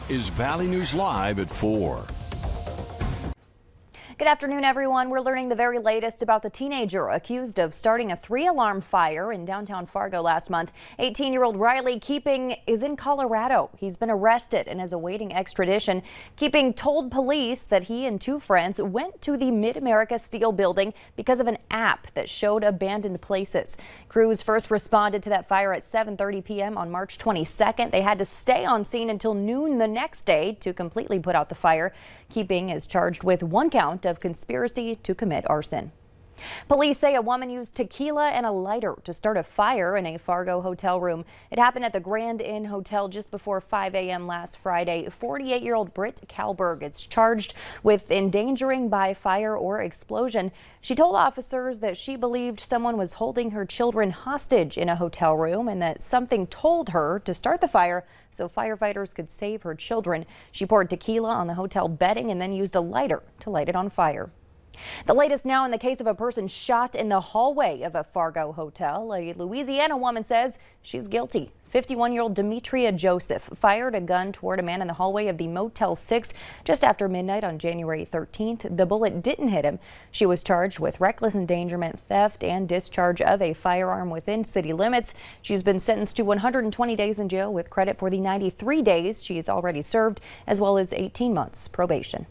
is Valley News Live at 4. Good afternoon, everyone. We're learning the very latest about the teenager accused of starting a 3-alarm fire in downtown Fargo last month. 18-year-old Riley Keeping is in Colorado. He's been arrested and is awaiting extradition. Keeping told police that he and 2 friends went to the Mid-America Steel building because of an app that showed abandoned places. Crews first responded to that fire at 7:30 p.m. on March 22nd. They had to stay on scene until noon the next day to completely put out the fire. Keeping is charged with 1 count of conspiracy to commit arson. Police say a woman used tequila and a lighter to start a fire in a Fargo hotel room. It happened at the Grand Inn Hotel just before 5 a.m. last Friday. 48-year-old Britt Kalberg is charged with endangering by fire or explosion. She told officers that she believed someone was holding her children hostage in a hotel room and that something told her to start the fire so firefighters could save her children. She poured tequila on the hotel bedding and then used a lighter to light it on fire. The latest now in the case of a person shot in the hallway of a Fargo hotel. A Louisiana woman says she's guilty. 51-year-old Demetria Joseph fired a gun toward a man in the hallway of the Motel 6 just after midnight on January 13th. The bullet didn't hit him. She was charged with reckless endangerment, theft, and discharge of a firearm within city limits. She's been sentenced to 120 days in jail with credit for the 93 days she has already served, as well as 18 months probation.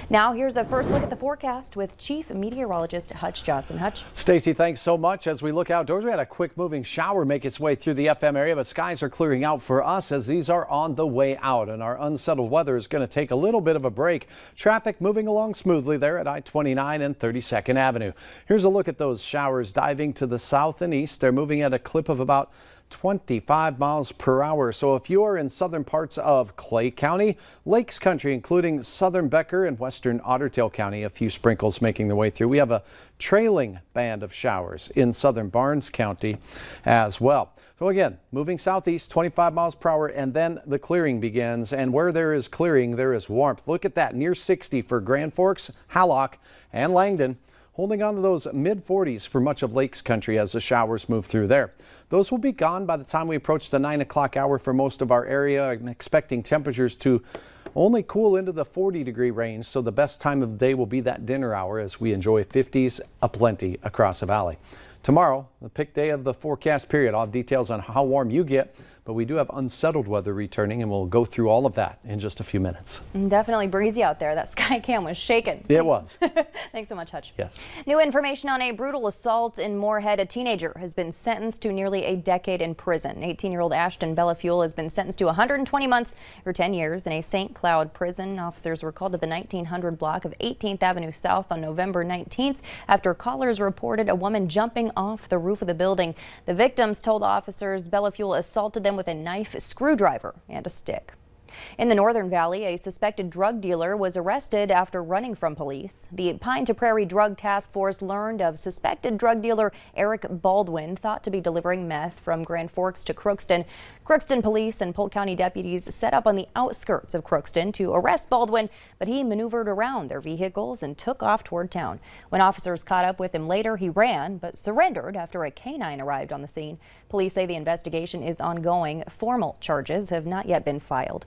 Now here's a first look at the forecast with Chief Meteorologist Hutch Johnson. Hutch. Stacy, thanks so much. As we look outdoors, we had a quick moving shower make its way through the FM area, but skies are clearing out for us as these are on the way out, and our unsettled weather is going to take a little bit of a break. Traffic moving along smoothly there at I-29 and 32nd Avenue. Here's a look at those showers diving to the south and east. They're moving at a clip of about 25 miles per hour. So if you are in southern parts of Clay County, Lakes Country, including southern Becker and western Otter Tail County, a few sprinkles making their way through. We have a trailing band of showers in southern Barnes County as well. So again, moving southeast 25 miles per hour, and then the clearing begins. And where there is clearing, there is warmth. Look at that, near 60 for Grand Forks, Hallock, and Langdon. Holding on to those mid-40s for much of Lakes Country as the showers move through there. Those will be gone by the time we approach the 9 o'clock hour for most of our area. I'm expecting temperatures to only cool into the 40-degree range, so the best time of the day will be that dinner hour as we enjoy 50s aplenty across the valley. Tomorrow, the peak day of the forecast period. I'll have details on how warm you get, but we do have unsettled weather returning, and we'll go through all of that in just a few minutes. Definitely breezy out there. That sky cam was shaking. It was. Thanks so much, Hutch. Yes. New information on a brutal assault in Moorhead. A teenager has been sentenced to nearly a decade in prison. 18-year-old Ashton Bellafuel has been sentenced to 120 months or 10 years in a St. Cloud prison. Officers were called to the 1900 block of 18th Avenue South on November 19th after callers reported a woman jumping off the roof of the building. The victims told officers Bellafuel assaulted them with a knife, screwdriver, and a stick. In the Northern Valley, a suspected drug dealer was arrested after running from police. The Pine to Prairie Drug Task Force learned of suspected drug dealer Eric Baldwin, thought to be delivering meth from Grand Forks to Crookston. Crookston police and Polk County deputies set up on the outskirts of Crookston to arrest Baldwin, but he maneuvered around their vehicles and took off toward town. When officers caught up with him later, he ran but surrendered after a canine arrived on the scene. Police say the investigation is ongoing. Formal charges have not yet been filed.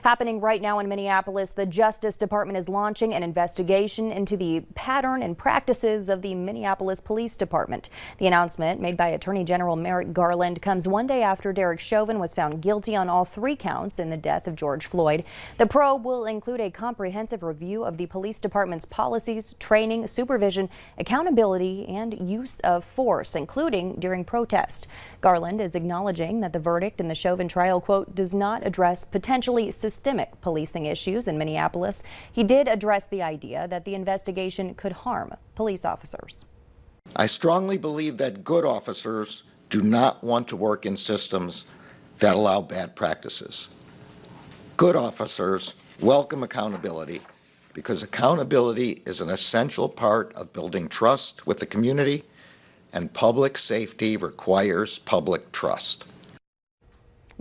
Happening right now in Minneapolis, the Justice Department is launching an investigation into the pattern and practices of the Minneapolis Police Department. The announcement, made by Attorney General Merrick Garland, comes one day after Derek Chauvin was found guilty on all 3 counts in the death of George Floyd. The probe will include a comprehensive review of the police department's policies, training, supervision, accountability, and use of force, including during protest. Garland is acknowledging that the verdict in the Chauvin trial, quote, does not address potentially systemic policing issues in Minneapolis. He did address the idea that the investigation could harm police officers. I strongly believe that good officers do not want to work in systems that allow bad practices. Good officers welcome accountability because accountability is an essential part of building trust with the community, and public safety requires public trust.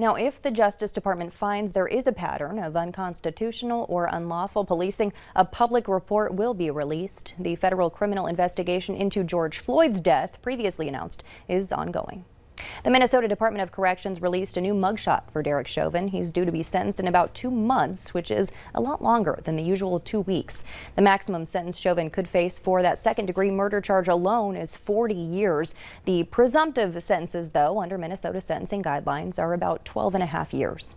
Now, if the Justice Department finds there is a pattern of unconstitutional or unlawful policing, a public report will be released. The federal criminal investigation into George Floyd's death, previously announced, is ongoing. The Minnesota Department of Corrections released a new mugshot for Derek Chauvin. He's due to be sentenced in about 2 months, which is a lot longer than the usual 2 weeks. The maximum sentence Chauvin could face for that second-degree murder charge alone is 40 years. The presumptive sentences, though, under Minnesota sentencing guidelines are about 12.5 years.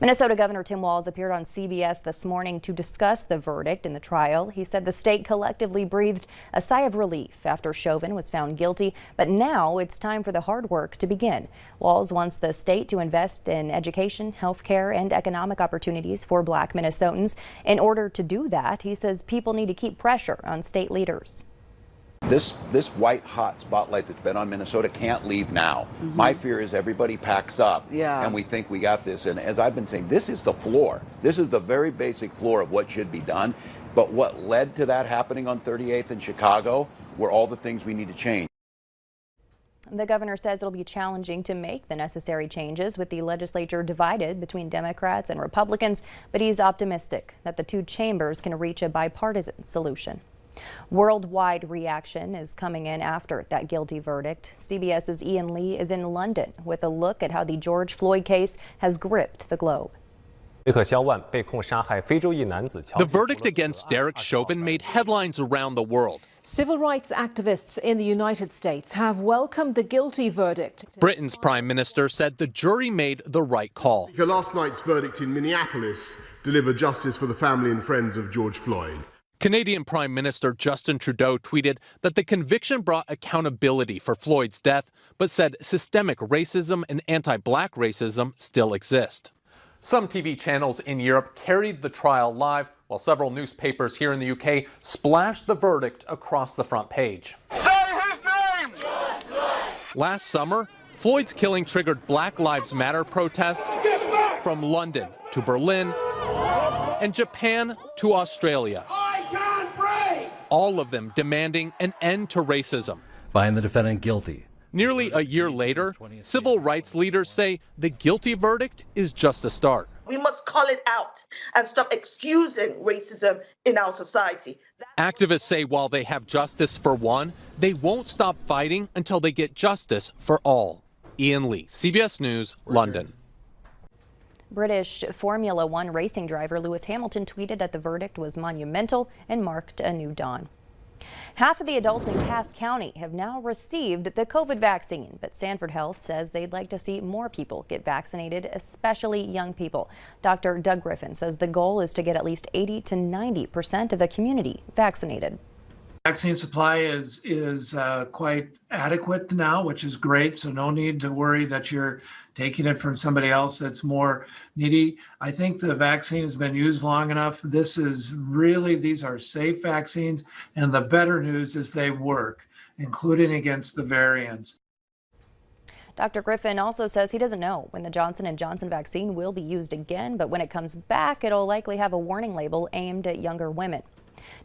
Minnesota Governor Tim Walz appeared on CBS this morning to discuss the verdict in the trial. He said the state collectively breathed a sigh of relief after Chauvin was found guilty, but now it's time for the hard work to begin. Walz wants the state to invest in education, health care, and economic opportunities for Black Minnesotans. In order to do that, he says people need to keep pressure on state leaders. This white hot spotlight that's been on Minnesota can't leave now. My fear is everybody packs up and we think we got this. And as I've been saying, this is the floor. This is the very basic floor of what should be done. But what led to that happening on 38th in Chicago were all the things we need to change. The governor says it'll be challenging to make the necessary changes with the legislature divided between Democrats and Republicans, but he's optimistic that the two chambers can reach a bipartisan solution. Worldwide reaction is coming in after that guilty verdict. CBS's Ian Lee is in London with a look at how the George Floyd case has gripped the globe. The verdict against Derek Chauvin made headlines around the world. Civil rights activists in the United States have welcomed the guilty verdict. Britain's Prime Minister said the jury made the right call. Last night's verdict in Minneapolis delivered justice for the family and friends of George Floyd. Canadian Prime Minister Justin Trudeau tweeted that the conviction brought accountability for Floyd's death, but said systemic racism and anti-black racism still exist. Some TV channels in Europe carried the trial live, while several newspapers here in the UK splashed the verdict across the front page. Say his name! Last summer, Floyd's killing triggered Black Lives Matter protests from London to Berlin and Japan to Australia. All of them demanding an end to racism. Find the defendant guilty. Nearly a year later, civil rights leaders say the guilty verdict is just a start. We must call it out and stop excusing racism in our society. Activists say while they have justice for one, they won't stop fighting until they get justice for all. Ian Lee, CBS News, London. British Formula One racing driver Lewis Hamilton tweeted that the verdict was monumental and marked a new dawn. Half of the adults in Cass County have now received the COVID vaccine, but Sanford Health says they'd like to see more people get vaccinated, especially young people. Dr. Doug Griffin says the goal is to get at least 80 to 90% of the community vaccinated. Vaccine supply is quite adequate now, which is great. So no need to worry that you're taking it from somebody else that's more needy. I think the vaccine has been used long enough. These are safe vaccines. And the better news is they work, including against the variants. Dr. Griffin also says he doesn't know when the Johnson & Johnson vaccine will be used again, but when it comes back, it'll likely have a warning label aimed at younger women.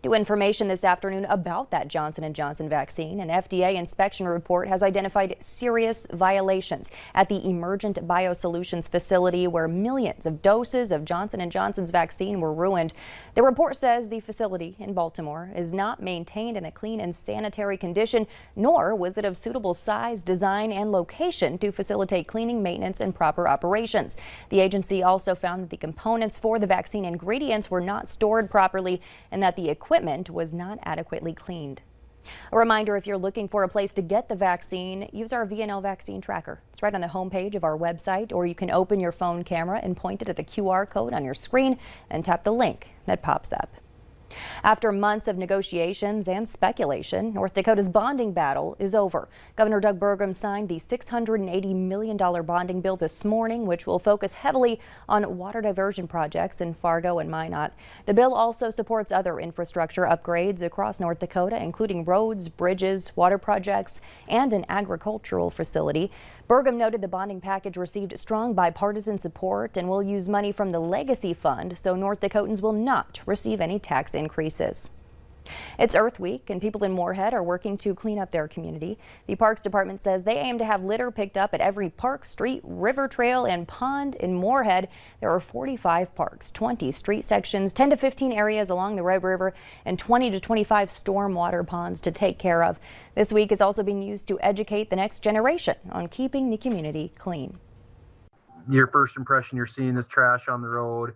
New information this afternoon about that Johnson & Johnson vaccine. An FDA inspection report has identified serious violations at the Emergent Biosolutions facility where millions of doses of Johnson & Johnson's vaccine were ruined. The report says the facility in Baltimore is not maintained in a clean and sanitary condition, nor was it of suitable size, design, and location to facilitate cleaning, maintenance, and proper operations. The agency also found that the components for the vaccine ingredients were not stored properly and that the equipment was not adequately cleaned. A reminder, if you're looking for a place to get the vaccine, use our VNL vaccine tracker. It's right on the homepage of our website, or you can open your phone camera and point it at the QR code on your screen and tap the link that pops up. After months of negotiations and speculation, North Dakota's bonding battle is over. Governor Doug Burgum signed the $680 million bonding bill this morning, which will focus heavily on water diversion projects in Fargo and Minot. The bill also supports other infrastructure upgrades across North Dakota, including roads, bridges, water projects, and an agricultural facility. Burgum noted the bonding package received strong bipartisan support and will use money from the Legacy Fund, so North Dakotans will not receive any tax increases. It's Earth Week, and people in Moorhead are working to clean up their community. The Parks Department says they aim to have litter picked up at every park, street, river trail, and pond in Moorhead. There are 45 parks, 20 street sections, 10 to 15 areas along the Red River, and 20 to 25 stormwater ponds to take care of. This week is also being used to educate the next generation on keeping the community clean. Your first impression, you're seeing this trash on the road.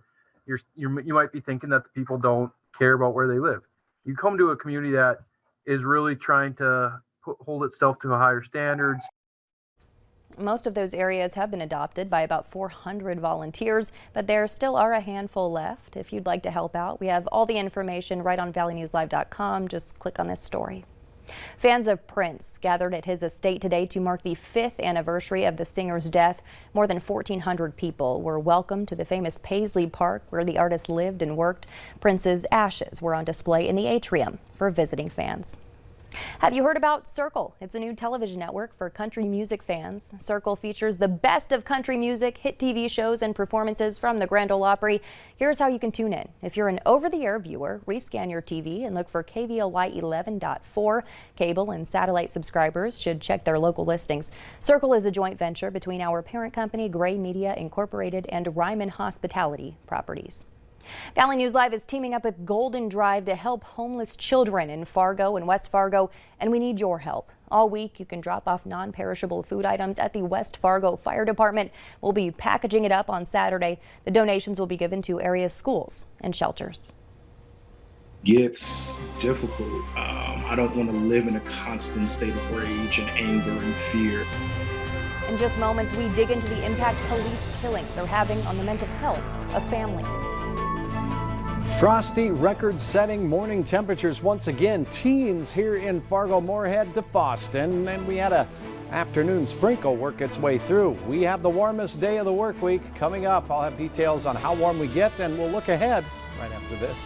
You might be thinking that the people don't care about where they live. You come to a community that is really trying to hold itself to a higher standards. Most of those areas have been adopted by about 400 volunteers, but there still are a handful left. If you'd like to help out, we have all the information right on valleynewslive.com. Just click on this story. Fans of Prince gathered at his estate today to mark the 5th anniversary of the singer's death. More than 1,400 people were welcomed to the famous Paisley Park where the artist lived and worked. Prince's ashes were on display in the atrium for visiting fans. Have you heard about Circle? It's a new television network for country music fans. Circle features the best of country music, hit TV shows, and performances from the Grand Ole Opry. Here's how you can tune in. If you're an over-the-air viewer, rescan your TV and look for KVLY 11.4. Cable and satellite subscribers should check their local listings. Circle is a joint venture between our parent company, Gray Media Incorporated, and Ryman Hospitality Properties. Valley News Live is teaming up with Golden Drive to help homeless children in Fargo and West Fargo, and we need your help. All week, you can drop off non-perishable food items at the West Fargo Fire Department. We'll be packaging it up on Saturday. The donations will be given to area schools and shelters. It's difficult. I don't want to live in a constant state of rage and anger and fear. In just moments, we dig into the impact police killings are having on the mental health of families. Frosty, record-setting morning temperatures once again. Teens here in Fargo, Moorhead to Boston, and we had a afternoon sprinkle work its way through. We have the warmest day of the work week coming up. I'll have details on how warm we get, and we'll look ahead right after this.